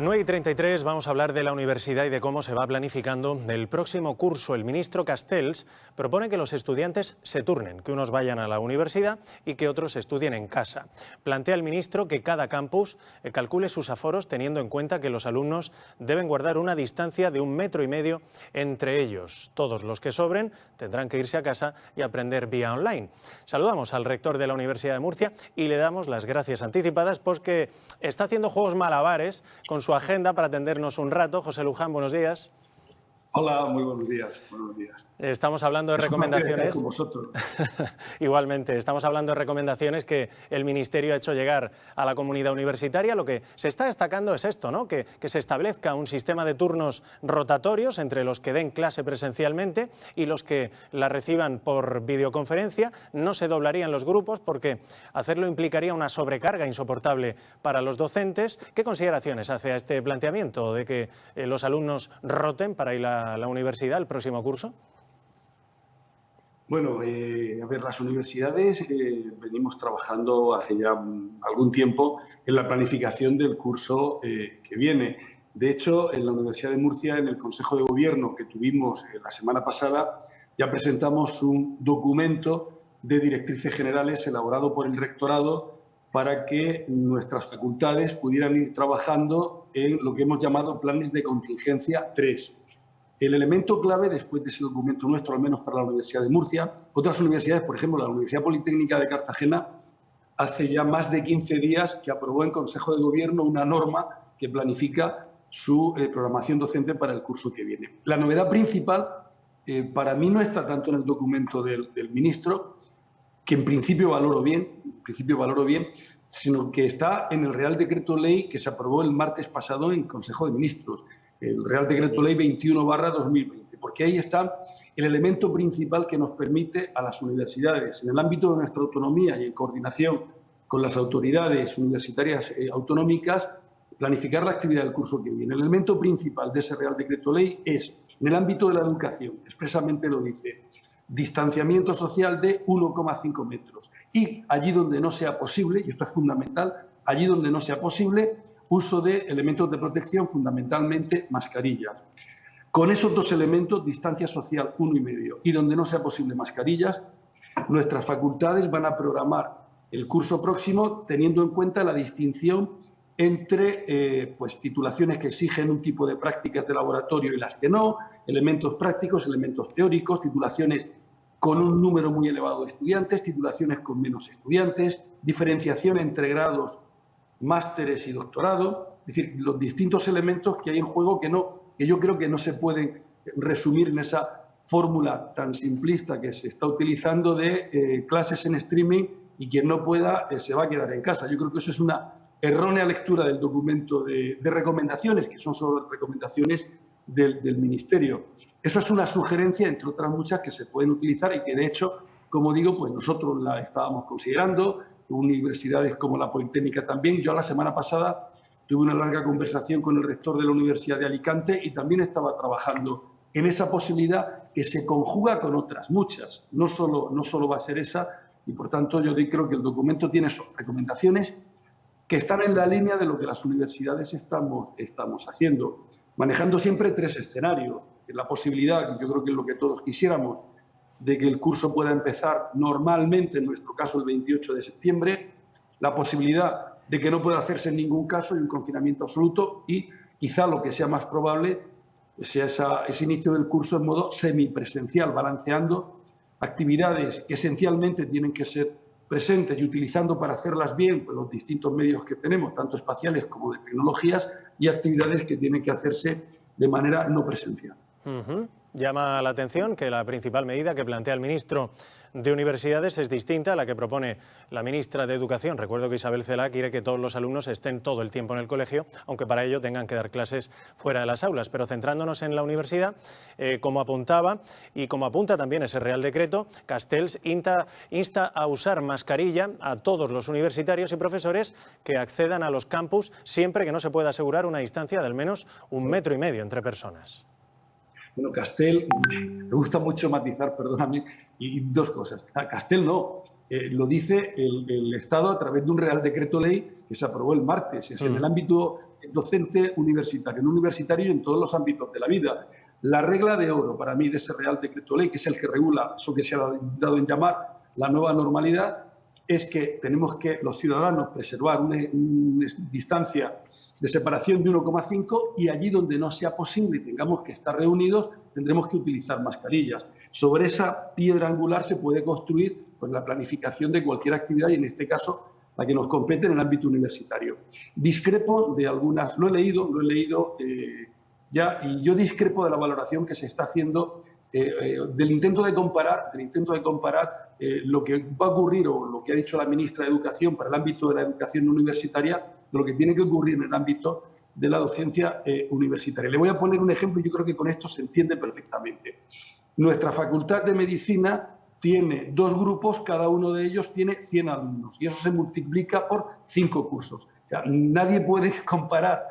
9:33 vamos a hablar de la universidad y de cómo se va planificando el próximo curso. El ministro Castells propone que los estudiantes se turnen, que unos vayan a la universidad y que otros estudien en casa. Plantea el ministro que cada campus calcule sus aforos teniendo en cuenta que los alumnos deben guardar una distancia de 1,5 metros entre ellos. Todos los que sobren tendrán que irse a casa y aprender vía online. Saludamos al rector de la Universidad de Murcia y le damos las gracias anticipadas porque está haciendo juegos malabares con su agenda para atendernos un rato. José Luján, buenos días. Hola, muy buenos días. Buenos días. Estamos hablando de recomendaciones. Con vosotros. Igualmente, estamos hablando de recomendaciones que el Ministerio ha hecho llegar a la comunidad universitaria. Lo que se está destacando es esto, ¿no? Que se establezca un sistema de turnos rotatorios entre los que den clase presencialmente y los que la reciban por videoconferencia. No se doblarían los grupos porque hacerlo implicaría una sobrecarga insoportable para los docentes. ¿Qué consideraciones hace a este planteamiento de que los alumnos roten para ir a la universidad el próximo curso? Bueno, a ver, las universidades venimos trabajando hace ya algún tiempo en la planificación del curso que viene. De hecho, en la Universidad de Murcia, en el Consejo de Gobierno que tuvimos la semana pasada, ya presentamos un documento de directrices generales elaborado por el rectorado para que nuestras facultades pudieran ir trabajando en lo que hemos llamado planes de contingencia 3. El elemento clave después de ese documento nuestro, al menos para la Universidad de Murcia, otras universidades, por ejemplo, la Universidad Politécnica de Cartagena, hace ya más de 15 días que aprobó en Consejo de Gobierno una norma que planifica su programación docente para el curso que viene. La novedad principal para mí no está tanto en el documento del ministro, que en principio valoro bien, sino que está en el Real Decreto Ley que se aprobó el martes pasado en Consejo de Ministros, el Real Decreto Ley 21/2020, porque ahí está el elemento principal que nos permite a las universidades, en el ámbito de nuestra autonomía y en coordinación con las autoridades universitarias autonómicas, planificar la actividad del curso que viene. El elemento principal de ese Real Decreto Ley es, en el ámbito de la educación, expresamente lo dice, distanciamiento social de 1,5 metros. Y allí donde no sea posible, y esto es fundamental, allí donde no sea posible, uso de elementos de protección, fundamentalmente mascarillas. Con esos dos elementos, distancia social 1,5 y donde no sea posible mascarillas, nuestras facultades van a programar el curso próximo teniendo en cuenta la distinción entre titulaciones que exigen un tipo de prácticas de laboratorio y las que no, elementos prácticos, elementos teóricos, titulaciones con un número muy elevado de estudiantes, titulaciones con menos estudiantes, diferenciación entre grados, másteres y doctorado, es decir, los distintos elementos que hay en juego que yo creo que no se pueden resumir en esa fórmula tan simplista que se está utilizando de clases en streaming y quien no pueda se va a quedar en casa. Yo creo que eso es una errónea lectura del documento de recomendaciones, que son solo recomendaciones del Ministerio. Eso es una sugerencia, entre otras muchas, que se pueden utilizar y que, de hecho, como digo, pues nosotros la estábamos considerando, universidades como la Politécnica también. Yo la semana pasada tuve una larga conversación con el rector de la Universidad de Alicante y también estaba trabajando en esa posibilidad que se conjuga con otras muchas. No solo va a ser esa y, por tanto, yo creo que el documento tiene recomendaciones que están en la línea de lo que las universidades estamos haciendo, manejando siempre 3 escenarios. La posibilidad, yo creo que es lo que todos quisiéramos, de que el curso pueda empezar normalmente, en nuestro caso el 28 de septiembre, la posibilidad de que no pueda hacerse en ningún caso y un confinamiento absoluto y quizá lo que sea más probable sea ese inicio del curso en modo semipresencial, balanceando actividades que esencialmente tienen que ser presentes y utilizando para hacerlas bien pues, los distintos medios que tenemos, tanto espaciales como de tecnologías, y actividades que tienen que hacerse de manera no presencial. Llama la atención que la principal medida que plantea el ministro de Universidades es distinta a la que propone la ministra de Educación. Recuerdo que Isabel Celaá quiere que todos los alumnos estén todo el tiempo en el colegio, aunque para ello tengan que dar clases fuera de las aulas. Pero centrándonos en la universidad, como apuntaba y como apunta también ese Real Decreto, Castells insta a usar mascarilla a todos los universitarios y profesores que accedan a los campus siempre que no se pueda asegurar una distancia de al menos 1,5 metros entre personas. Bueno, Castells, me gusta mucho matizar, perdóname, y dos cosas. A Castells no. lo dice el Estado a través de un Real Decreto Ley que se aprobó el martes. Es en el ámbito docente universitario, no universitario y en todos los ámbitos de la vida. La regla de oro para mí de ese Real Decreto Ley, que es el que regula eso que se ha dado en llamar la nueva normalidad, es que tenemos que los ciudadanos preservar una distancia de separación de 1,5 y allí donde no sea posible y tengamos que estar reunidos tendremos que utilizar mascarillas. Sobre esa piedra angular se puede construir pues, la planificación de cualquier actividad y en este caso la que nos compete en el ámbito universitario. Discrepo de algunas, lo he leído ya y yo discrepo de la valoración que se está haciendo del intento de comparar lo que va a ocurrir o lo que ha dicho la ministra de Educación para el ámbito de la educación universitaria de lo que tiene que ocurrir en el ámbito de la docencia universitaria. Le voy a poner un ejemplo y yo creo que con esto se entiende perfectamente. Nuestra Facultad de Medicina tiene 2 grupos, cada uno de ellos tiene 100 alumnos y eso se multiplica por 5 cursos. O sea, nadie puede comparar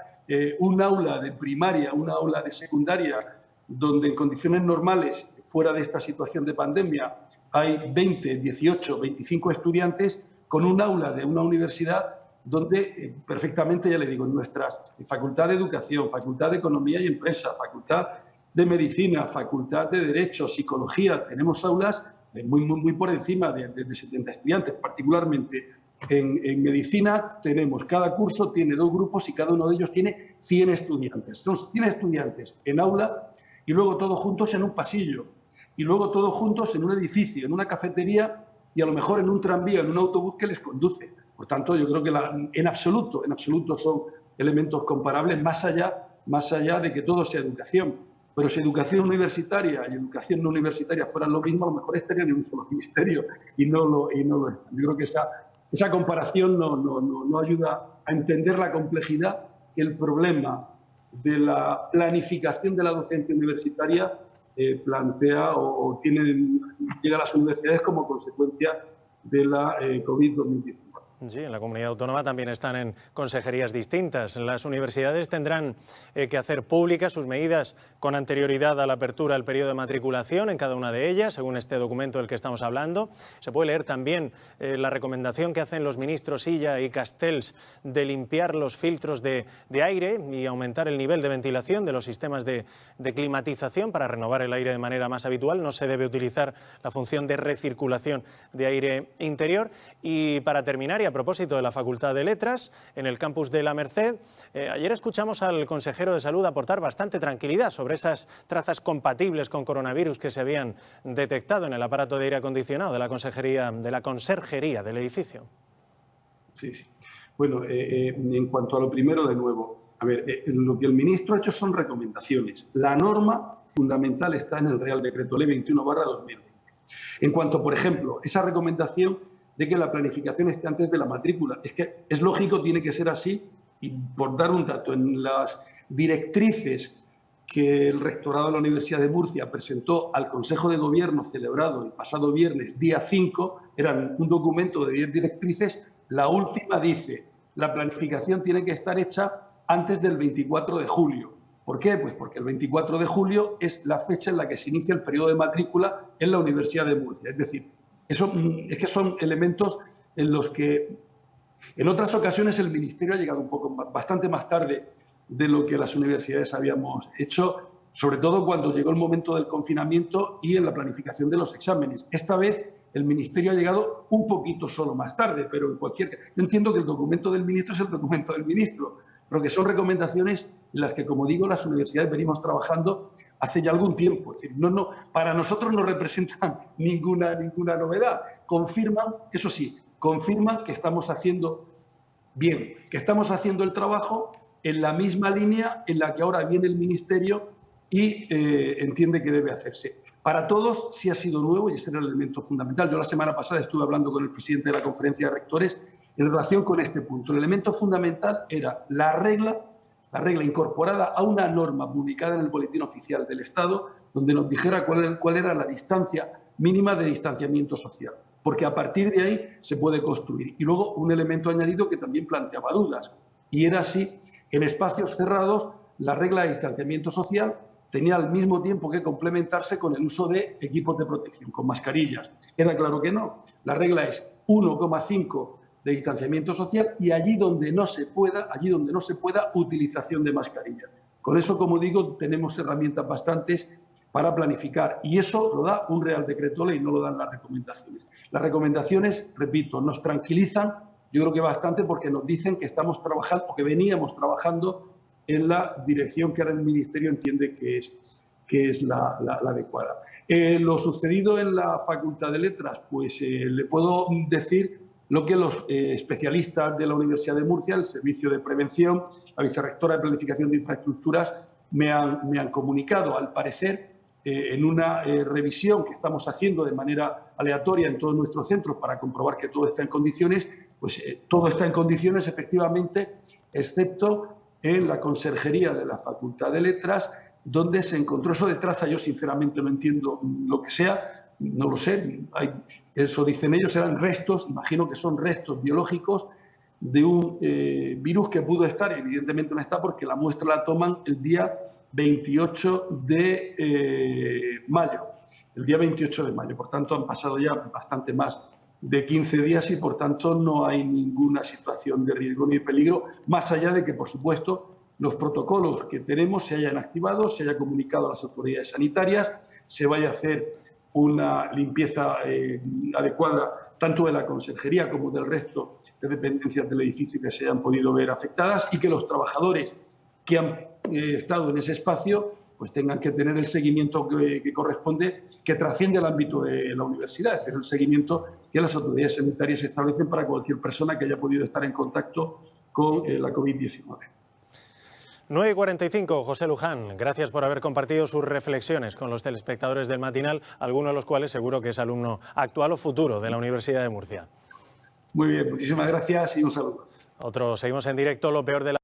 un aula de primaria, una aula de secundaria, donde en condiciones normales, fuera de esta situación de pandemia, hay 20, 18, 25 estudiantes, con un aula de una universidad donde perfectamente, ya le digo, en nuestras Facultad de Educación, Facultad de Economía y Empresa, Facultad de Medicina, Facultad de Derecho, Psicología, tenemos aulas muy por encima de 70 estudiantes. Particularmente en Medicina tenemos, cada curso tiene 2 grupos y cada uno de ellos tiene 100 estudiantes. Son 100 estudiantes en aula y luego todos juntos en un pasillo y luego todos juntos en un edificio, en una cafetería y a lo mejor en un tranvía, en un autobús que les conduce. Por tanto, yo creo que en absoluto son elementos comparables, más allá de que todo sea educación. Pero si educación universitaria y educación no universitaria fueran lo mismo, a lo mejor estarían en un solo ministerio y no lo están. Yo creo que esa comparación no ayuda a entender la complejidad que el problema de la planificación de la docencia universitaria plantea o llega a las universidades como consecuencia de la COVID-19. Sí, en la comunidad autónoma también están en consejerías distintas. Las universidades tendrán que hacer públicas sus medidas con anterioridad a la apertura del periodo de matriculación en cada una de ellas, según este documento del que estamos hablando. Se puede leer también la recomendación que hacen los ministros Illa y Castells de limpiar los filtros de aire y aumentar el nivel de ventilación de los sistemas de climatización para renovar el aire de manera más habitual. No se debe utilizar la función de recirculación de aire interior. Y para terminar, y a propósito de la Facultad de Letras, en el campus de La Merced, ayer escuchamos al consejero de Salud aportar bastante tranquilidad sobre esas trazas compatibles con coronavirus que se habían detectado en el aparato de aire acondicionado de la conserjería del edificio. Sí. Bueno, en cuanto a lo primero, de nuevo, a ver, lo que el ministro ha hecho son recomendaciones. La norma fundamental está en el Real Decreto Ley 21/2020. En cuanto, por ejemplo, esa recomendación de que la planificación esté antes de la matrícula. Es que es lógico, tiene que ser así, y por dar un dato, en las directrices que el rectorado de la Universidad de Murcia presentó al Consejo de Gobierno celebrado el pasado viernes, día 5, eran un documento de 10 directrices, la última dice, la planificación tiene que estar hecha antes del 24 de julio. ¿Por qué? Pues porque el 24 de julio es la fecha en la que se inicia el periodo de matrícula en la Universidad de Murcia. Es decir, eso es que son elementos en los que en otras ocasiones el Ministerio ha llegado bastante más tarde de lo que las universidades habíamos hecho, sobre todo cuando llegó el momento del confinamiento y en la planificación de los exámenes. Esta vez el Ministerio ha llegado un poquito solo más tarde, pero yo entiendo que el documento del ministro es el documento del ministro, pero que son recomendaciones en las que, como digo, las universidades venimos trabajando hace ya algún tiempo. Es decir, para nosotros no representan ninguna novedad. Confirman que estamos haciendo bien, que estamos haciendo el trabajo en la misma línea en la que ahora viene el Ministerio y entiende que debe hacerse. Para todos sí ha sido nuevo y ese era el elemento fundamental. Yo la semana pasada estuve hablando con el presidente de la Conferencia de Rectores en relación con este punto. El elemento fundamental era la regla incorporada a una norma publicada en el Boletín Oficial del Estado, donde nos dijera cuál era la distancia mínima de distanciamiento social, porque a partir de ahí se puede construir. Y luego un elemento añadido que también planteaba dudas, y era así, en espacios cerrados, la regla de distanciamiento social tenía al mismo tiempo que complementarse con el uso de equipos de protección, con mascarillas. Queda claro que no. La regla es 1,5 de distanciamiento social y allí donde no se pueda, utilización de mascarillas. Con eso, como digo, tenemos herramientas bastantes para planificar y eso lo da un Real Decreto Ley, no lo dan las recomendaciones. Las recomendaciones, repito, nos tranquilizan, yo creo que bastante, porque nos dicen que estamos trabajando o que veníamos trabajando en la dirección que ahora el Ministerio entiende que es la adecuada. Lo sucedido en la Facultad de Letras, pues le puedo decir lo que los especialistas de la Universidad de Murcia, el Servicio de Prevención, la Vicerrectora de Planificación de Infraestructuras, me han comunicado. Al parecer, en una revisión que estamos haciendo de manera aleatoria en todos nuestros centros para comprobar que todo está en condiciones, pues todo está en condiciones efectivamente, excepto en la Conserjería de la Facultad de Letras, donde se encontró eso de traza. Yo sinceramente no entiendo lo que sea, no lo sé, eso dicen ellos, eran restos, imagino que son restos biológicos de un virus que pudo estar, y evidentemente no está porque la muestra la toman el día 28 de mayo. El día 28 de mayo, por tanto han pasado ya bastante más de 15 días y por tanto no hay ninguna situación de riesgo ni de peligro, más allá de que, por supuesto, los protocolos que tenemos se hayan activado, se haya comunicado a las autoridades sanitarias, se vaya a hacer una limpieza adecuada tanto de la conserjería como del resto de dependencias del edificio que se hayan podido ver afectadas y que los trabajadores que han estado en ese espacio pues tengan que tener el seguimiento que corresponde, que trasciende al ámbito de la universidad, es decir, el seguimiento que las autoridades sanitarias establecen para cualquier persona que haya podido estar en contacto con la COVID-19. 9:45, José Luján, gracias por haber compartido sus reflexiones con los telespectadores del matinal, alguno de los cuales seguro que es alumno actual o futuro de la Universidad de Murcia. Muy bien, muchísimas gracias y un saludo. Seguimos en directo, lo peor de la